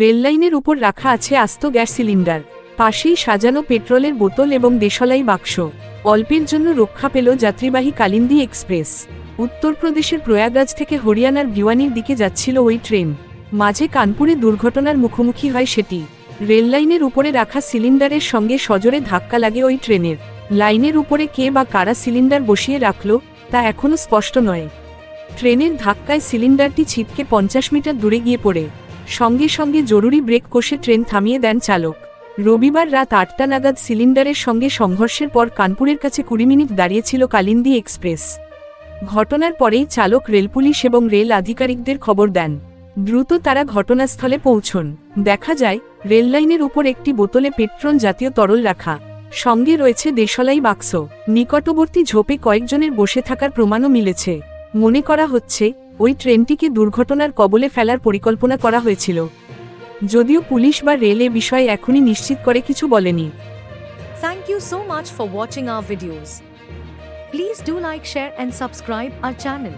রেললাইনের উপর রাখা আছে আস্ত গ্যাস সিলিন্ডার, পাশেই সাজানো পেট্রোলের বোতল এবং দেশলাই বাক্স। অল্পের জন্য রক্ষা পেল যাত্রীবাহী কালিন্দী এক্সপ্রেস। উত্তরপ্রদেশের প্রয়াগরাজ থেকে হরিয়ানার ভিওয়ানির দিকে যাচ্ছিল ওই ট্রেন। মাঝে কানপুরে দুর্ঘটনার মুখোমুখি হয় সেটি। রেললাইনের উপরে রাখা সিলিন্ডারের সঙ্গে সজোরে ধাক্কা লাগে ওই ট্রেনের। লাইনের উপরে কে বা কারা সিলিন্ডার বসিয়ে রাখল তা এখনও স্পষ্ট নয়। ট্রেনের ধাক্কায় সিলিন্ডারটি ছিটকে 50 মিটার দূরে গিয়ে পড়ে। সঙ্গে সঙ্গে জরুরি ব্রেক কষে ট্রেন থামিয়ে দেন চালক। রবিবার রাত 8টা নাগাদ সিলিন্ডারের সঙ্গে সংঘর্ষের পর কানপুরের কাছে 20 মিনিট দাঁড়িয়েছিল কালিন্দী এক্সপ্রেস। ঘটনার পরেই চালক রেলপুলিশ এবং রেল আধিকারিকদের খবর দেন। দ্রুত তারা ঘটনাস্থলে পৌঁছন। দেখা যায় রেললাইনের উপর একটি বোতলে পেট্রোল জাতীয় তরল রাখা, সঙ্গে রয়েছে দেশলাই বাক্স। নিকটবর্তী ঝোপে কয়েকজনের বসে থাকার প্রমাণও মিলেছে। মনে করা হচ্ছে ওই ট্রেনটিকে দুর্ঘটনার কবলে ফেলার পরিকল্পনা করা হয়েছিল, যদিও পুলিশ বা রেল এ বিষয়ে এখনই নিশ্চিত করে কিছু বলেনি। Thank you so much for watching our videos. Please do like, share and subscribe our channel.